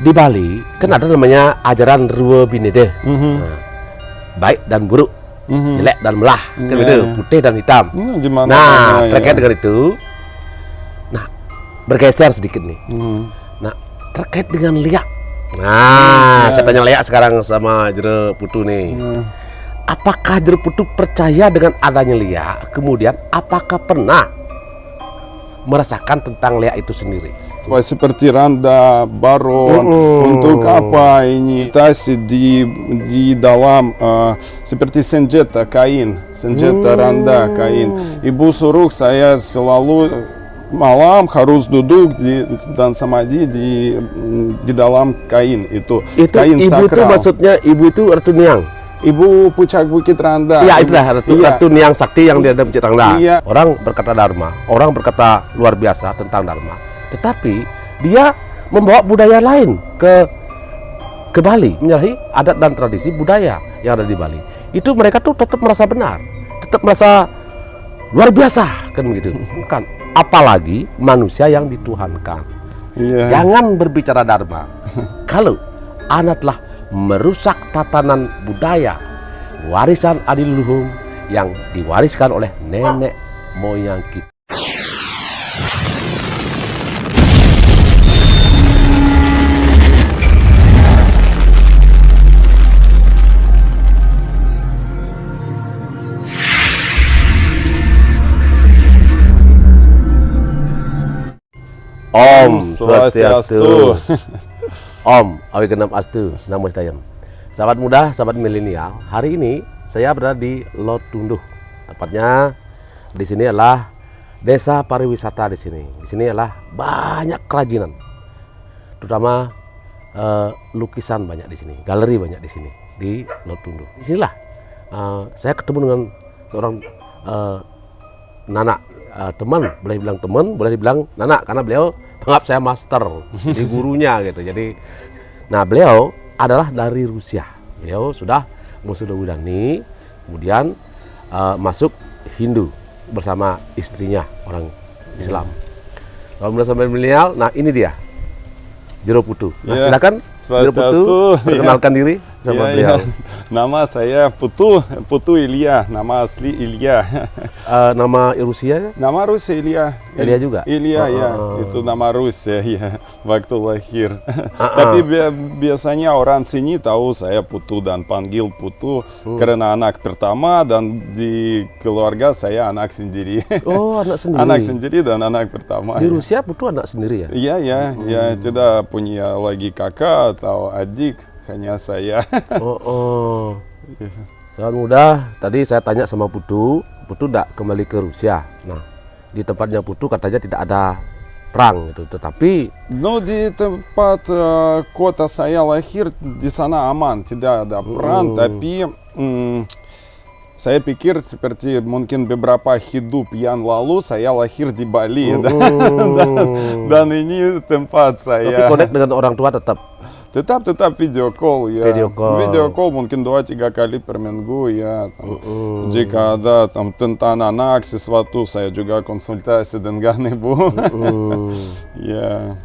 di Bali kan ada namanya ajaran Rua Binede, baik dan buruk, jelek dan melah, kan gitu, putih dan hitam. Nah, terkait dengan itu, nah bergeser sedikit nih. Nah, terkait dengan liak. Nah, saya tanya liak sekarang sama Jero Putu nih. Apakah Jero Putu percaya dengan adanya liak? Kemudian, apakah pernah merasakan tentang liak itu sendiri? Wah, seperti randa, baron, untuk apa ini tas di dalam seperti senjata kain, senjata randa kain. Ibu suruh saya selalu malam harus duduk dan samadhi di dalam kain itu. Kain ibu sakral. Itu maksudnya ibu itu Ratu Niang. Ibu Puncak Bukit Randa. Iya, itulah Ratu Niang Sakti yang di dalam Bukit Randa. Iya. Orang berkata dharma, orang berkata luar biasa tentang dharma. Tetapi dia membawa budaya lain ke Bali, menyalahi adat dan tradisi budaya yang ada di Bali. Itu mereka tuh tetap merasa benar, tetap merasa luar biasa, kan begitu. Kan apalagi manusia yang dituhankan. Iya. Jangan berbicara dharma kalau anak telah merusak tatanan budaya, warisan adiluhung yang diwariskan oleh nenek moyang kita. Om Swastiastu. Om Awigenam Astu, Namo Buddhaya. Sahabat muda, sahabat milenial, hari ini saya berada di Lotunduh. Tepatnya di sini adalah desa pariwisata di sini. Di sini adalah banyak kerajinan, terutama lukisan banyak di sini, galeri banyak di sini di Lotunduh. Disinilah saya ketemu dengan seorang Nana. Teman, boleh bilang teman, boleh dibilang Nana, karena beliau menganggap saya master, jadi gurunya gitu. Jadi, nah beliau adalah dari Rusia. Beliau sudah Musudawudani, kemudian masuk Hindu bersama istrinya, orang Islam. Kalau mulai sampai milenial, nah ini dia Jero Putu. Nah, silakan Jero Putu perkenalkan diri sama beliau. Nama saya Putu Ilya, nama asli Ilya. Nama Rusia? Nama Rusia Ilya. Ilya juga? Ilya, ya. Itu nama Rusia, ya, waktu lahir. Tapi biasanya orang sini tahu saya Putu dan panggil Putu karena anak pertama, dan di keluarga saya anak sendiri. Oh, anak sendiri? Anak sendiri dan anak pertama. Di Rusia Putu anak sendiri ya? Iya, ya, tidak punya lagi kakak atau adik, hanya saya. Sahabat muda, tadi saya tanya sama Putu tidak kembali ke Rusia. Nah, di tempatnya Putu katanya tidak ada perang gitu, tetapi di tempat kota saya lahir di sana aman, tidak ada perang. Tapi saya pikir seperti mungkin beberapa hidup yang lalu saya lahir di Bali, dan ini tempat saya. Tapi connect dengan orang tua tetap video call, ya. Video call mungkin 2-3 kali per minggu, ya. Jika ada tentang anak sesuatu, saya juga konsultasi dengan ibu. Ya.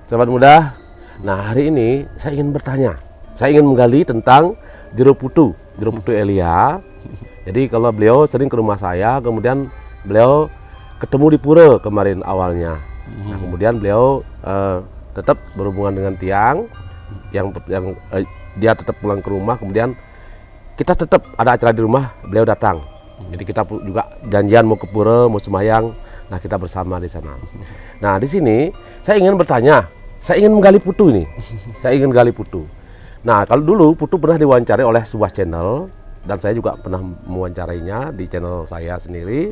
Sahabat muda, nah hari ini saya ingin bertanya, saya ingin menggali tentang Jero Putu Elia. Jadi kalau beliau sering ke rumah saya, kemudian beliau ketemu di pura kemarin awalnya. Nah, kemudian beliau tetap berhubungan dengan tiang yang dia tetap pulang ke rumah, kemudian kita tetap ada acara di rumah, beliau datang. Jadi kita juga janjian mau ke pura, mau sembahyang. Nah, kita bersama di sana. Nah, di sini saya ingin bertanya, saya ingin menggali Putu ini. Saya ingin gali Putu. Nah, kalau dulu Putu pernah diwawancari oleh sebuah channel, dan saya juga pernah mewawancarainya di channel saya sendiri.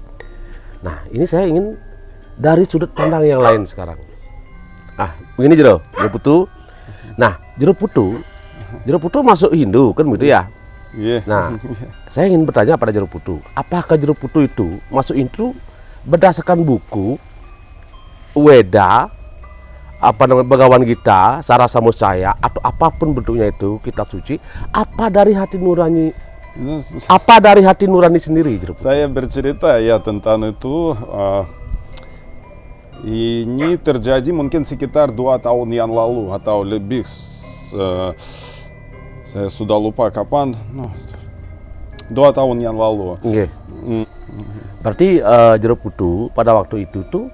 Nah, ini saya ingin dari sudut pandang yang lain sekarang. Ah, begini Jero Putu. Nah, Jero Putu masuk Hindu, kan begitu ya? Nah, saya ingin bertanya pada Jero Putu, apakah Jero Putu itu masuk Hindu berdasarkan buku Weda, Bhagavad Gita, Sarasa Musaya, atau apapun bentuknya itu, kitab suci, apa dari hati nurani? Apa dari hati nurani sendiri, Jero Putu? Saya bercerita ya tentang itu. Ini terjadi mungkin sekitar 2 tahun yang lalu atau lebih. Saya sudah lupa kapan. 2 tahun yang lalu. Nggih. Berarti Jero Putu pada waktu itu tuh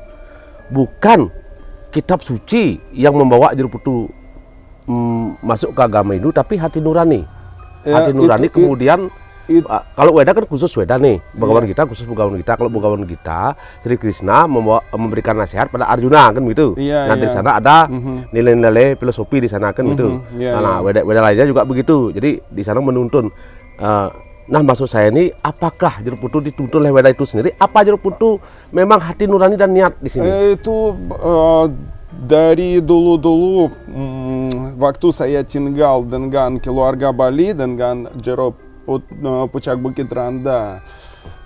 bukan kitab suci yang membawa Jero Putu masuk ke agama Hindu, tapi hati nurani. Hati nurani kemudian kalau Weda kan khusus Weda nih, Bhagawan Gita khusus Bhagawan Gita. Kalau Bhagawan Gita, Sri Krishna memberikan nasihat pada Arjuna kan begitu. Nanti di sana ada nilai-nilai filosofi di sana kan begitu. Nah, Weda lainnya juga begitu. Jadi di sana menuntun. Nah, maksud saya ini, apakah Jero Putu dituntun oleh Weda itu sendiri? Apa Jero Putu memang hati nurani dan niat di sini? Itu dari dulu-dulu waktu saya tinggal dengan keluarga Bali dengan Jero Pucak Bukit Randa,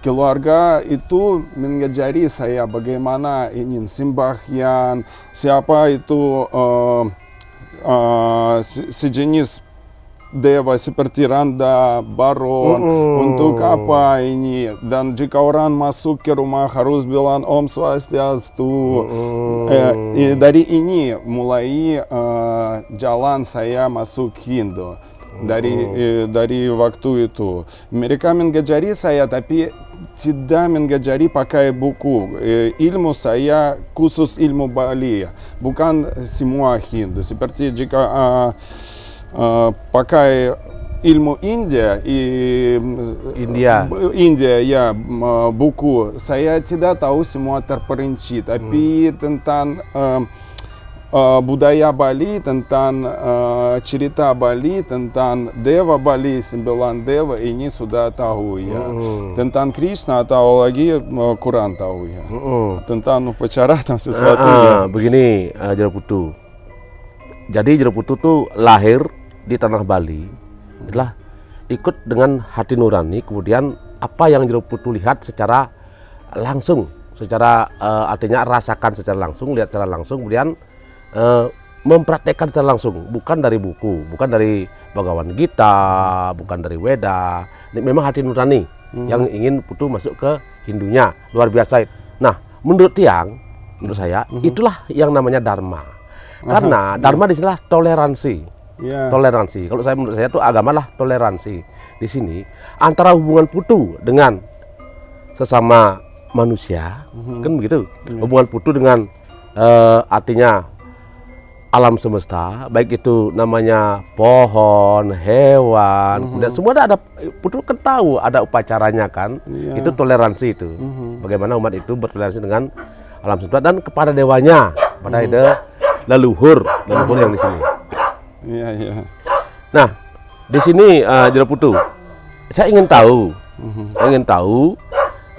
keluarga itu mengajari saya bagaimana ingin sembahyang, siapa itu sejenis dewa seperti Randa, Baron, untuk apa ini, dan jika orang masuk ke rumah harus bilang Om Swastiastu. Dari ini mulai jalan saya masuk Hindu. Dari waktu itu mereka mengajari saya, tapi tidak mengajari pakai buku. Ilmu saya khusus ilmu Bali, bukan semua Hindu. Seperti jika pakai ilmu India ya, buku saya tidak tahu semua terperinci, tapi tentang budaya Bali, tentang cerita Bali, tentang Dewa Bali, 9 Dewa ini sudah tahu ya. Tentang Krishna tahu lagi, kurang tahu ya. Tentang upacara dan sesuatu ya. Begini Jero Putu. Jadi Jero Putu tuh lahir di tanah Bali, adalah ikut dengan hati nurani. Kemudian apa yang Jero Putu lihat secara langsung, secara artinya rasakan secara langsung, lihat secara langsung, kemudian mempraktekkan secara langsung, bukan dari buku, bukan dari Bhagawan Gita, bukan dari Weda. Ini memang hati nurani yang ingin Putu masuk ke Hindunya, luar biasa. Nah, menurut saya itulah yang namanya Dharma. Karena Dharma di sini toleransi. Toleransi. Kalau menurut saya itu agama lah toleransi. Di sini antara hubungan Putu dengan sesama manusia, kan begitu. Hubungan Putu dengan artinya alam semesta, baik itu namanya pohon, hewan, kemudian semua ada Putu kan tahu ada upacaranya kan. Itu toleransi itu. Bagaimana umat itu bertoleransi dengan alam semesta dan kepada dewanya, pada ide leluhur yang di sini. Nah, di sini Jero Putu, saya ingin tahu,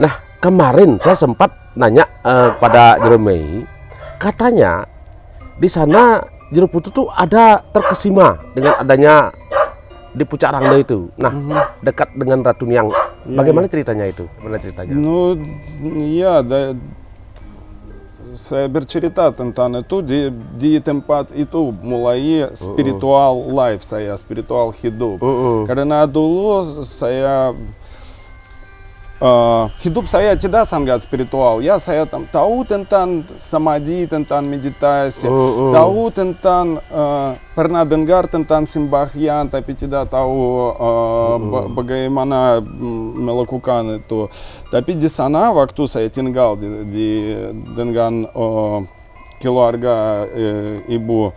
Nah, kemarin saya sempat nanya pada Jero Mei, katanya di sana Jero Putu tuh ada terkesima dengan adanya di Pucak Rangda itu. Nah, dekat dengan Ratu Niang. Bagaimana ceritanya itu? Saya bercerita tentang itu di tempat itu mulai spiritual life saya, spiritual hidup. Karena dulu saya hidup saya tidak sangat spiritual. Ya, saya tahu tentang samadhi, tentang meditasi, tahu tentang pernah dengar tentang sembahyang, tapi tidak tahu bagaimana melakukan itu. Tapi di sana waktu saya tinggal dengan keluarga ibu,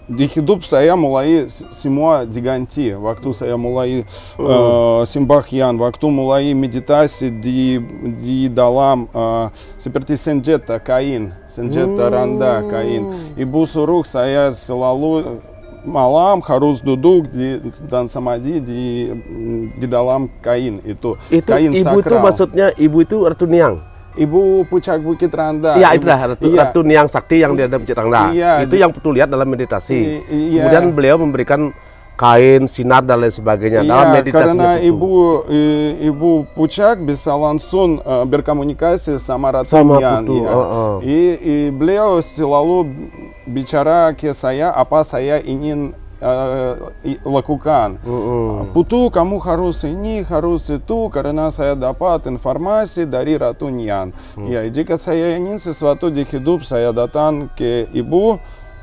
di hidup saya mulai semua diganti. Waktu saya mulai sembahyang, waktu mulai meditasi di dalam seperti senjata kain, senjata Randa kain. Ibu suruh saya selalu malam harus duduk dan samadhi di dalam kain itu. Kain ibu sakral. Itu maksudnya ibu itu Ratu Niang. Ibu Pucak Bukit Randa. Iya, itulah Ratu Niang Sakti yang di dalam Pucak Randa. Itu yang Putu lihat dalam meditasi. Kemudian beliau memberikan kain, sinar dan lain sebagainya dalam meditasi. Karena ibu Pucak bisa langsung berkomunikasi sama Ratu Niang. Beliau selalu bicara ke saya apa saya ingin lakukan. Putu kamu harus ini, harus itu, karena saya dapat informasi dari Ratu Nian. Ya, jika saya ingin sesuatu di hidup, saya datang ke ibu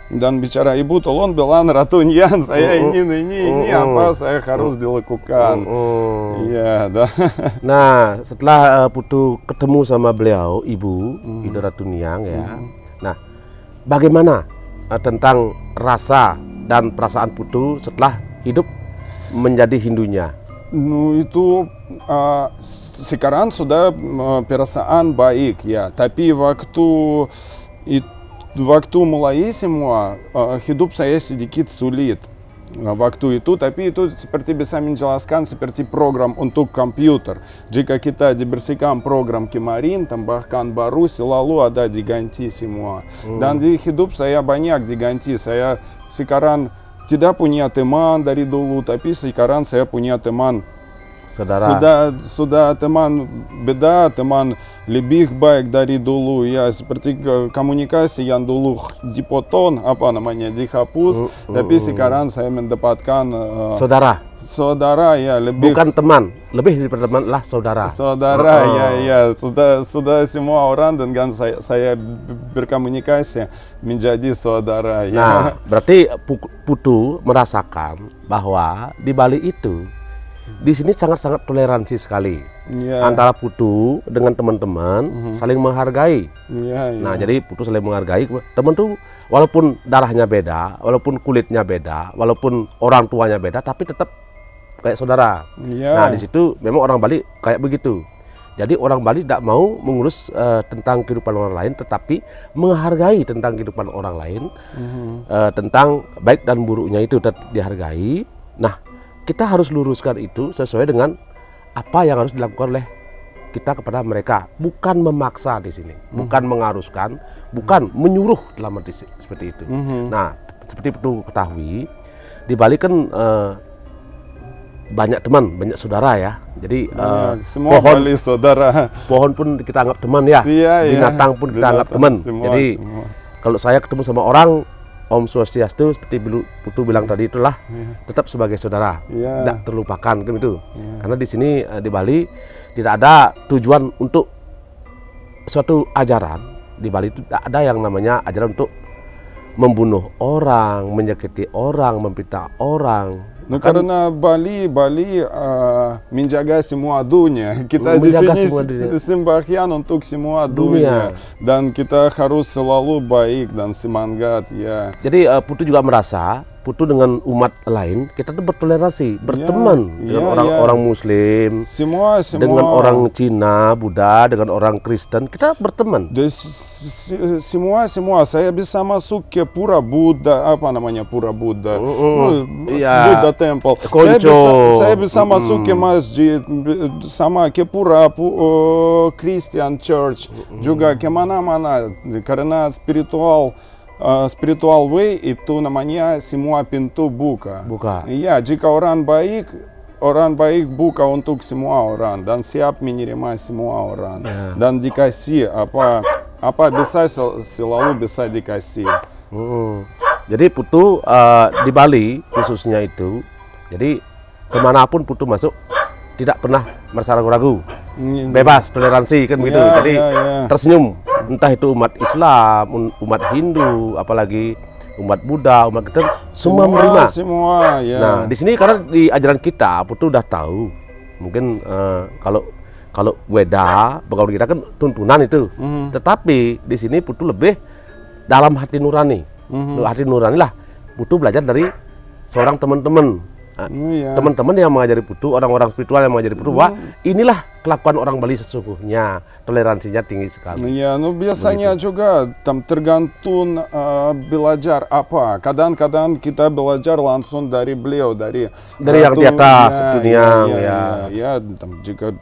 dan bicara, ibu tolong bilang Ratu Nian, saya ingin ini apa saya harus dilakukan. Ya, Nah, setelah Putu ketemu sama beliau, ibu Ratu Nian ya. Nah, bagaimana tentang rasa dan perasaan Putu setelah hidup menjadi Hindunya? Itu sekarang sudah perasaan baik ya, tapi waktu mulai semua hidup saya sedikit sulit waktu itu, tapi itu seperti bisa menjelaskan seperti program untuk komputer. Jika kita dibersihkan program kemarin, tambahkan baru, selalu ada diganti semua. Dan di hidup saya banyak diganti. Saya sekarang tidak punya teman dari dulu, tapi sekarang saya punya teman. Saudara. Sudah teman beda, teman lebih baik dari dulu ya, seperti komunikasi yang dulu dipotong, apa namanya, dihapus, tapi sekarang saya mendapatkan saudara ya, lebih bukan teman, lebih dari teman lah, saudara. Saudara ya, sudah semua orang dengan saya berkomunikasi menjadi saudara ya. Nah, berarti Putu merasakan bahwa di Bali itu di sini sangat-sangat toleransi sekali antara Putu dengan teman-teman, saling menghargai. Nah, jadi Putu saling menghargai teman tuh, walaupun darahnya beda, walaupun kulitnya beda, walaupun orang tuanya beda, tapi tetap kayak saudara. Nah, di situ memang orang Bali kayak begitu. Jadi orang Bali tidak mau mengurus tentang kehidupan orang lain, tetapi menghargai tentang kehidupan orang lain, tentang baik dan buruknya itu tetap dihargai. Nah, kita harus luruskan itu sesuai dengan apa yang harus dilakukan oleh kita kepada mereka, bukan memaksa di sini, bukan mengharuskan, bukan menyuruh dalam arti seperti itu. Nah, seperti Putu ketahui, di Bali kan banyak teman, banyak saudara ya. Jadi semua Bali saudara. Pohon pun kita anggap teman ya, binatang pun kita anggap teman. Jadi kalau saya ketemu sama orang, Om Swastiastu, seperti Putu bilang tadi, itulah tetap sebagai saudara, tidak terlupakan gitu. Karena di sini di Bali tidak ada tujuan untuk suatu ajaran. Di Bali itu tidak ada yang namanya ajaran untuk membunuh orang, menyakiti orang, memfitnah orang. No, karena Bali menjaga semua dunia. Kita di sini sembahyang untuk semua dunia. Dan kita harus selalu baik dan semangat ya. Jadi Putu juga merasa Putu dengan umat lain kita tuh bertoleransi, berteman dengan orang-orang Muslim, semua dengan orang Cina, Buddha, dengan orang Kristen, kita berteman. Semua saya bisa masuk ke pura Buddha, apa namanya pura Buddha, Buddha Temple. Saya bisa masuk ke masjid, sama ke pura Christian Church, juga kemana-mana, karena spiritual way itu namanya semua pintu buka. Iya, jika orang baik buka untuk semua orang dan siap menerima semua orang dan dikasih apa bisa, selalu bisa dikasih. Jadi Putu di Bali khususnya itu, jadi kemanapun Putu masuk tidak pernah merasa ragu-ragu, bebas, toleransi kan begitu. Jadi tersenyum, entah itu umat Islam, umat Hindu, apalagi umat Buddha, umat Kristen, semua menerima. Nah, di sini karena di ajaran kita Putu udah tahu, mungkin kalau Weda, Bhagavad Gita kan tuntunan itu, tetapi di sini Putu lebih dalam hati nurani. Hati nurani lah Putu belajar dari seorang teman-teman. Teman-teman yang mengajari Putu, orang-orang spiritual yang mengajari Putu, bahwa inilah kelakuan orang Bali sesungguhnya, toleransinya tinggi sekali. Iya, biasanya juga tergantung belajar apa. Kadang-kadang kita belajar langsung dari beliau, dari yang di atas dunia. Jika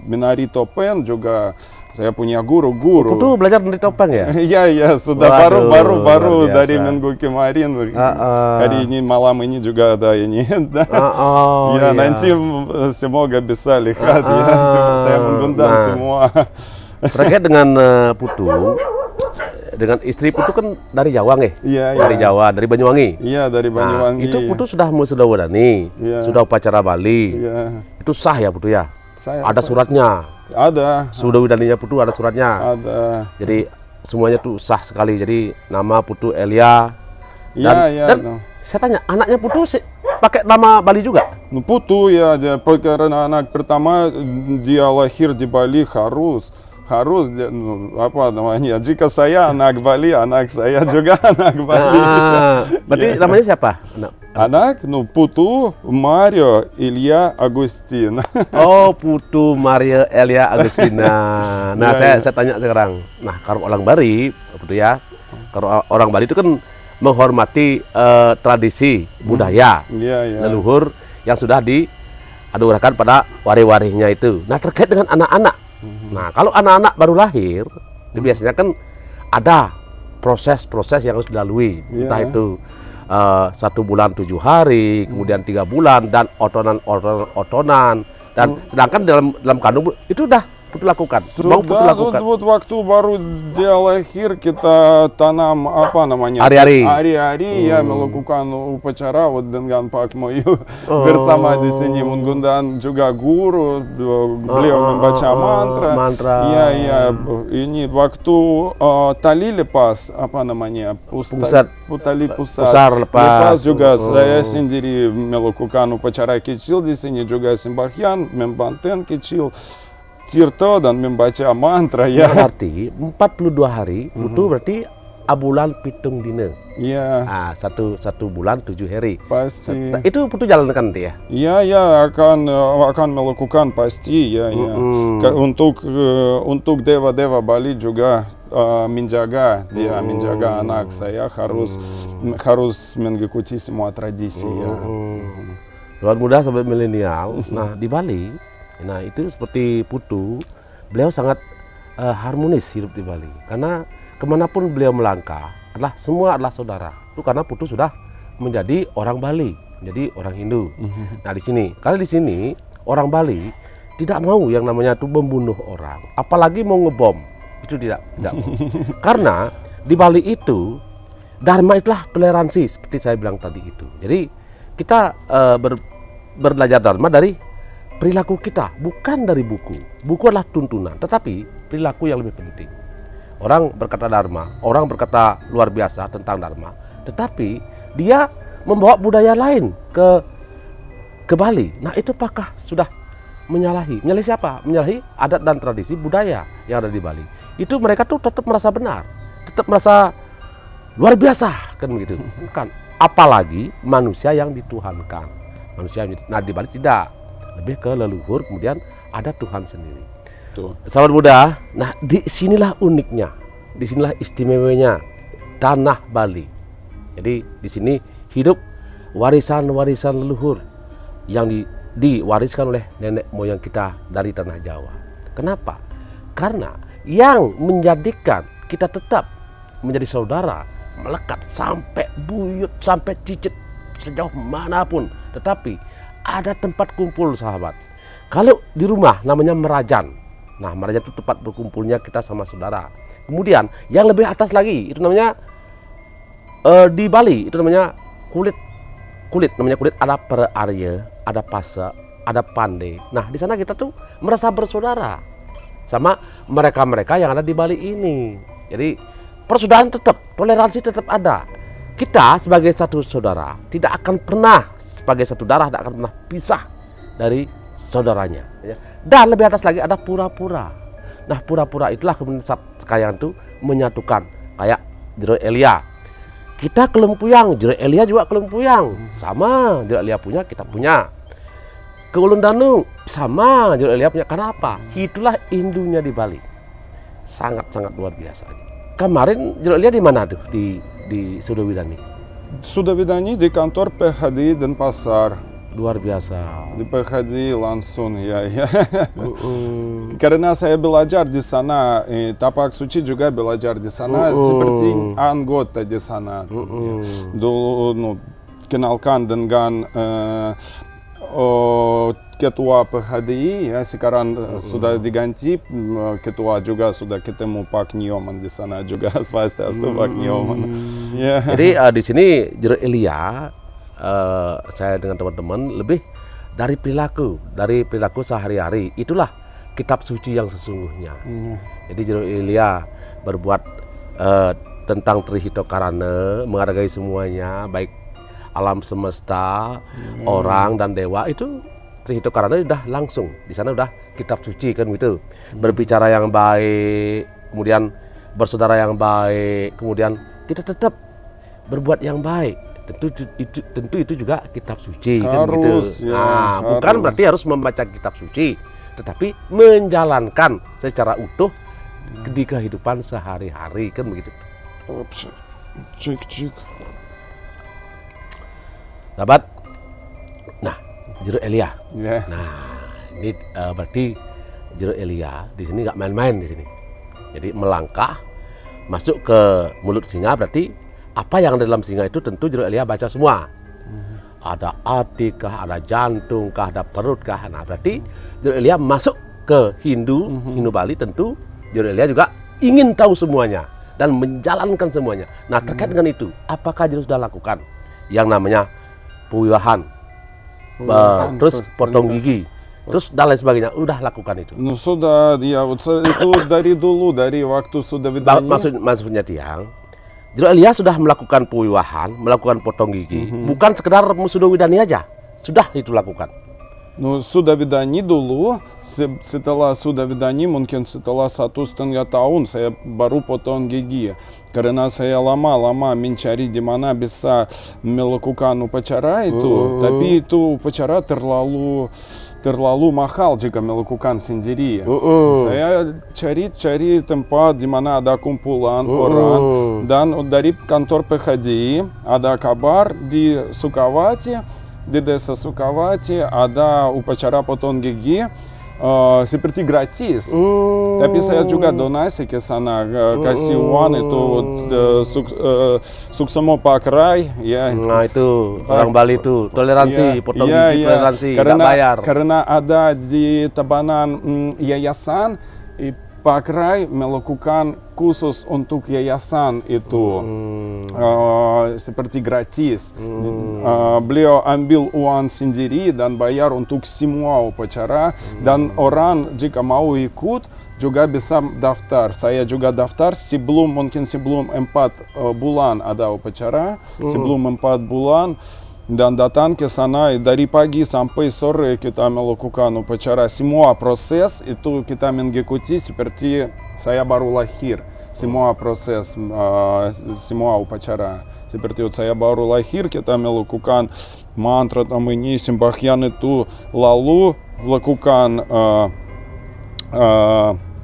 menari topeng juga. Saya punya guru. Putu belajar menari topeng ya? Iya, sudah baru dari minggu kemarin. Hari ini malam ini juga ada ini. Nanti semoga bisa lihat saya mengundang semua. Terkait dengan Putu, dengan istri Putu kan dari Jawa nih. Iya, Dari iya. Jawa, dari Banyuwangi. Iya, dari Nah, Banyuwangi. itu Putu sudah Musudawudani, Iya. sudah upacara Bali. Iya. Itu sah ya Putu ya? Saya Ada suratnya. ada. Sudawudaninya Putu ada suratnya. Ada. Jadi semuanya tuh sah sekali. Jadi nama Putu Elia. Iya, iya. Dan saya tanya, anaknya Putu pakai nama Bali juga? Ну, Путу я, karena anak pertama dia lahir di Bali harus apa namanya? Jika saya anak Bali, anak saya juga anak Bali. Berarti namanya siapa? Anak, Putu, Mario, Ilya, Agustin. Oh, Putu Maria Elia Agustina. Nah, Iya, saya tanya sekarang. Nah, kalau orang Bali, Putu ya, kalau orang Bali itu kan menghormati tradisi budaya Iya, iya. leluhur yang sudah diadukan pada wari-warinya itu. Nah, terkait dengan anak-anak. Nah, kalau anak-anak baru lahir, itu biasanya kan ada proses-proses yang harus dilalui. Iya. Entah itu 1 bulan 7 hari, kemudian 3 bulan, dan otonan. Dan sedangkan dalam kandung itu udah Putu lakukan. Mau Putu Да, lakukan. вот waktu baru dia lahir kita tanam apa namanya? Ari-ari. Ari-ari ya melakukan upacara dengan Pak Moyu bersama di sini mengundang juga guru, beliau membaca mantra. Iya, iya. Ini waktu tali lepas apa namanya? Tali pusar lepas juga saya sendiri melakukan upacara kecil di sini juga sembahyang, membanten kecil. Tirta dan membaca mantra ya. Berarti 42 hari Putu berarti abulan pitung dina. Iya. Ah, satu bulan 7 hari. Pasti. Itu Putu jalankan nanti ya? Iya, ya akan melakukan pasti ya, ya. Untuk dewa-dewa Bali juga menjaga dia, menjaga anak saya harus mengikuti semua tradisi ya. Luar muda sampai milenial. Nah, di Bali, nah itu seperti Putu, beliau sangat harmonis hidup di Bali. Karena kemanapun beliau melangkah, semua adalah saudara. Itu karena Putu sudah menjadi orang Bali, menjadi orang Hindu. Nah di sini orang Bali tidak mau yang namanya itu membunuh orang, apalagi mau ngebom. Itu tidak mau. Karena di Bali itu Dharma itulah toleransi seperti saya bilang tadi itu. Jadi kita belajar Dharma dari perilaku kita, bukan dari buku. Buku adalah tuntunan, tetapi perilaku yang lebih penting. Orang berkata Dharma, orang berkata luar biasa tentang Dharma, tetapi dia membawa budaya lain ke Bali. Nah, itu apakah sudah menyalahi? Menyalahi siapa? Menyalahi adat dan tradisi budaya yang ada di Bali. Itu mereka tuh tetap merasa benar, tetap merasa luar biasa, kan begitu. Bukan. Apalagi manusia yang dituhankan. Nah, di Bali tidak. Lebih ke leluhur, kemudian ada Tuhan sendiri. Tuh. Sahabat muda, nah disinilah uniknya, disinilah istimewanya tanah Bali. Jadi di sini hidup warisan-warisan leluhur yang diwariskan oleh nenek moyang kita dari tanah Jawa. Kenapa? Karena yang menjadikan kita tetap menjadi saudara, melekat sampai buyut, sampai cicit sejauh manapun, tetapi ada tempat kumpul sahabat. Kalau di rumah namanya merajan. Nah, merajan itu tempat berkumpulnya kita sama saudara. Kemudian yang lebih atas lagi itu namanya di Bali itu namanya kulit. Namanya kulit, ada perarya, ada pasa, ada pande. Nah, di sana kita tuh merasa bersaudara sama mereka-mereka yang ada di Bali ini. Jadi persaudaraan tetap, toleransi tetap ada. Kita sebagai satu saudara tidak akan pernah, sebagai satu darah tidak akan pernah pisah dari saudaranya. Dan lebih atas lagi ada pura-pura. Nah, pura-pura itulah kemudian sekalian itu menyatukan kayak Jero Elia. Kita kelempuyang, Jero Elia juga kelempuyang. Sama, Jero Elia punya, kita punya. Ke Ulun Danung sama, Jero Elia punya. Kenapa? Itulah indunya di Bali. Sangat-sangat luar biasa. Kemarin Jero Elia di mana tuh? Di Sudawidani. Sudawidani di kantor PHD Denpasar. Luar biasa. Di PHD langsung ya. Karena saya belajar di sana, Tapak Suci juga belajar di sana seperti anggota di sana. Dulu kenalkan dengan ketua PHDI, ya sekarang sudah diganti, ketua juga sudah ketemu Pak Nyoman di sana juga, swastiastu Pak Nyoman. Ya. Jadi di sini Jero Elia, saya dengan teman-teman lebih dari perilaku sehari-hari. Itulah kitab suci yang sesungguhnya. Jadi Jero Elia berbuat tentang Trihitokarana, menghargai semuanya, baik alam semesta, orang dan dewa. Itu Trihitokarana sudah langsung di sana, udah kitab suci kan gitu. Berbicara yang baik, kemudian bersaudara yang baik, kemudian kita tetap berbuat yang baik. Tentu itu juga kitab suci kan gitu. Ya, Nah, bukan berarti harus membaca kitab suci, tetapi menjalankan secara utuh di kehidupan sehari-hari kan begitu. Cik. Sahabat, nah Jero Elia. Ya. Nah, ini berarti Jero Elia di sini nggak main-main di sini. Jadi melangkah masuk ke mulut singa, berarti apa yang ada dalam singa itu tentu Jero Elia baca semua. Ada hati kah, ada jantung kah, ada perut kah. Nah, berarti Jero Elia masuk ke Hindu Bali, tentu Jero Elia juga ingin tahu semuanya dan menjalankan semuanya. Nah, terkait dengan itu, apakah Jero sudah lakukan yang namanya pewiwahan, terus potong gigi, terus dan lain sebagainya, udah lakukan itu? Ну, sudah dia itu dari dulu, dari waktu sudah vidanya. Maksudnya tiang, Jero Elia sudah melakukan pewiwahan, melakukan potong gigi, bukan sekedar Musuda Widani aja, sudah itu lakukan. Ну, sudah vidani dulu, setelah sudah vidani mungkin setelah 1,5 tahun saya baru potong gigi. Karena saya lama-lama mencari di mana bisa melakukan upacara itu, tapi itu upacara terlalu mahal jika melakukan sendiri. Saya cari tempat di mana ada kumpulan orang, dan dari kantor PHDI ada kabar di Sukawati, di desa Sukawati ada upacara potong gigi seperti gratis. Tapi saya juga donasi ke sana, kasih uang itu Suksemo Pakrai, ya. Nah, itu orang Bali itu toleransi, potong gigi toleransi, nggak bayar. Karena ada di Tabanan yayasan, Pakrai melakukan khusus untuk yayasan itu, seperti gratis. Beliau ambil uang sendiri dan bayar untuk semua upacara, dan orang jika mau ikut juga bisa daftar. Saya juga daftar mungkin sebelum 4 bulan ada upacara, sebelum 4 bulan. Dan datang ke sana dari pagi sampai sore kita melakukan upacara. Semua proses itu kita mengikuti seperti saya baru lahir. Semua proses, semua upacara. Seperti itu saya baru lahir, kita melakukan mantra, tamini, sembahyang itu. Lalu lakukan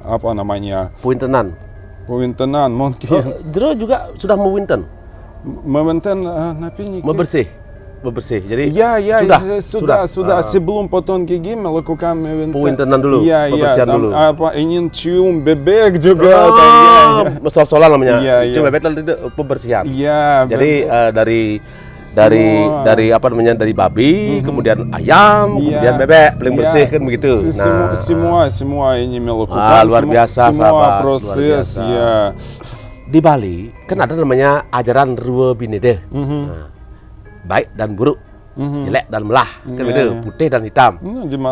apa namanya? Puintenan. Puintenan mungkin. Jero juga sudah mewinten. Mewinten napi Bebersih. Jadi sudah sebelum potong gigi melakukan puintenan dulu, pembersihan dulu. Apa ingin cium bebek juga, sol-solan namanya. Cium bebek lalu itu pembersihan. Iya. Jadi dari apa namanya, dari babi, kemudian ayam, kemudian bebek, paling bersih kan begitu. Nah, semua ini melakukan. Luar biasa, semua proses ya. Di Bali kan ada namanya ajaran Rua Binede. Baik dan buruk, jelek dan melah, kan gitu, putih dan hitam.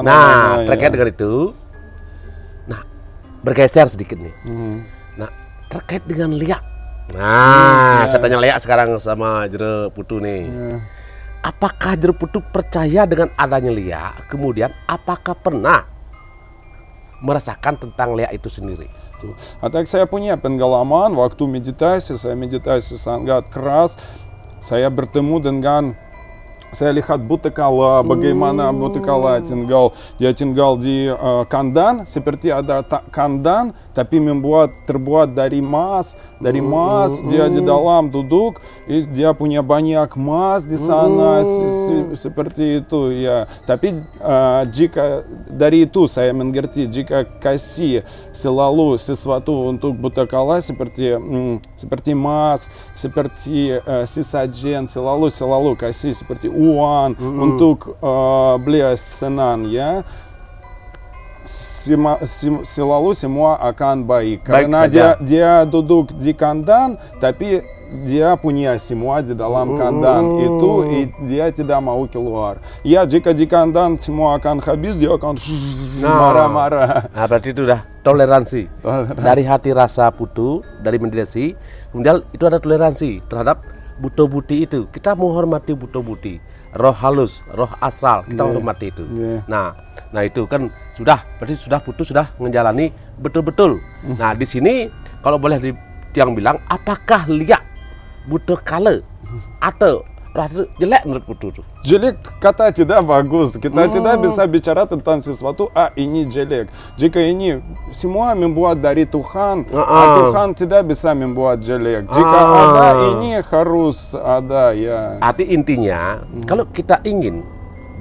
Nah, terkait dengan itu, nah bergeser sedikit nih. Nah, terkait dengan liak. Nah, saya tanya liak sekarang sama Jero Putu nih. Apakah Jero Putu percaya dengan adanya liak? Kemudian, apakah pernah merasakan tentang liak itu sendiri? Saya punya pengalaman waktu meditasi, saya meditasi sangat keras. Saya bertemu dengan, saya lihat Butekala, bagaimana Butekala tinggal. Dia tinggal di kandang, seperti ada kandang, tapi terbuat dari emas. Dia di dalam duduk, dia punya banyak emas di sana, seperti itu ya. Tapi jika dari itu saya mengerti, jika kasih selalu sesuatu untuk Butekala seperti emas, seperti sesajen, selalu kasih seperti uang untuk beli senang ya. Selalu semua akan baik. Karena dia duduk di kandang, tapi dia punya semua di dalam kandang itu, dia tidak mau keluar. Ya, jika di kandang semua akan habis, dia akan marah-marah. Nah, berarti itu udah toleransi. Dari hati rasa putu, dari mediasi, kemudian itu ada toleransi terhadap buto-buti itu. Kita menghormati buto-buti, roh halus, roh astral, kita hormati itu. Nah itu kan berarti sudah putu sudah menjalani betul-betul. Nah di sini kalau boleh yang bilang, apakah lihat butuh kala atau rasa jelek menurut putu itu? Jelek kata tidak bagus. Kita tidak bisa bicara tentang sesuatu, ini jelek. Jika ini semua membuat dari Tuhan, Tuhan tidak bisa membuat jelek. Jika ada, ini harus ada ya. Arti intinya, kalau kita ingin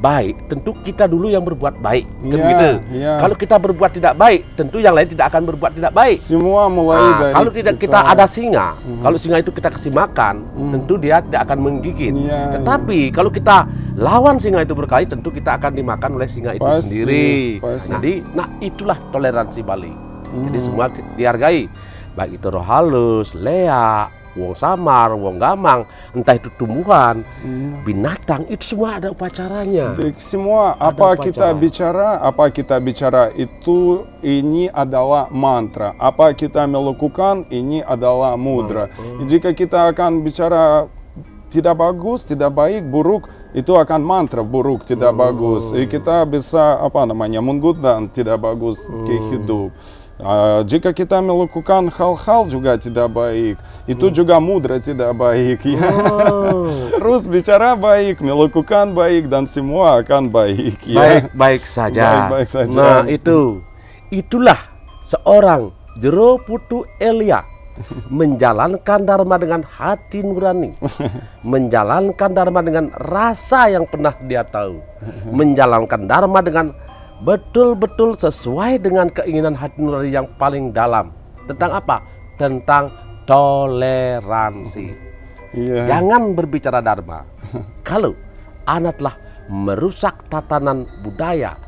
baik, tentu kita dulu yang berbuat baik, kan begitu. Kalau kita berbuat tidak baik, tentu yang lain tidak akan berbuat tidak baik. Semua mulai dari kalau tidak kita ada singa, kalau singa itu kita kasih makan, tentu dia tidak akan menggigit. Tetapi kalau kita lawan singa itu berkali, tentu kita akan dimakan oleh singa itu sendiri. Nah itulah toleransi Bali. Jadi semua dihargai, baik itu roh halus, leak, wong samar, wong gamang, entah itu tumbuhan, binatang, itu semua ada upacaranya. Semua apa kita bicara itu ini adalah mantra. Apa kita melakukan ini adalah mudra. Jika kita akan bicara tidak bagus, tidak baik, buruk, itu akan mantra buruk, tidak bagus. Kita bisa mengundang tidak bagus ke hidup. Jika kita melakukan hal-hal juga tidak baik, itu juga mudra tidak baik ya. Terus bicara baik, melakukan baik, dan semua akan baik ya. Baik saja. Baik saja. Nah itulah seorang Jero Putu Elia menjalankan dharma dengan hati nurani, menjalankan dharma dengan rasa yang pernah dia tahu, menjalankan dharma dengan betul-betul sesuai dengan keinginan hati nurani yang paling dalam. Tentang apa? Tentang toleransi. Jangan berbicara dharma kalau anak telah merusak tatanan budaya,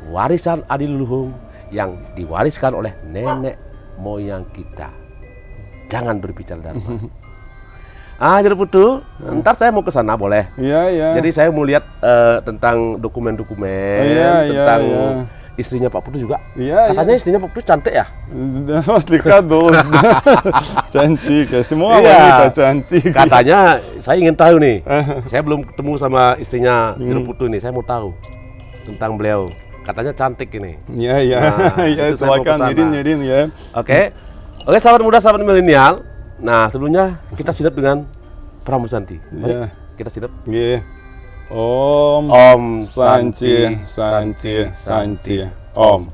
warisan adiluhung yang diwariskan oleh nenek moyang kita. Jangan berbicara dharma. Jero Putu, ntar saya mau ke sana boleh? Jadi saya mau lihat tentang dokumen-dokumen tentang istrinya Pak Putu juga. Katanya istrinya Pak Putu cantik ya? Mas lihat dulu. Cantik, semua wanita cantik. Katanya saya ingin tahu nih. Saya belum ketemu sama istrinya Jero Putu nih. Saya mau tahu tentang beliau. Katanya cantik ini. Silakan nyirin ya. Oke, sahabat muda, sahabat milenial. Nah, sebelumnya kita sidap dengan Pramusanti. Kita sidap. Om Santi Santi Santi Om.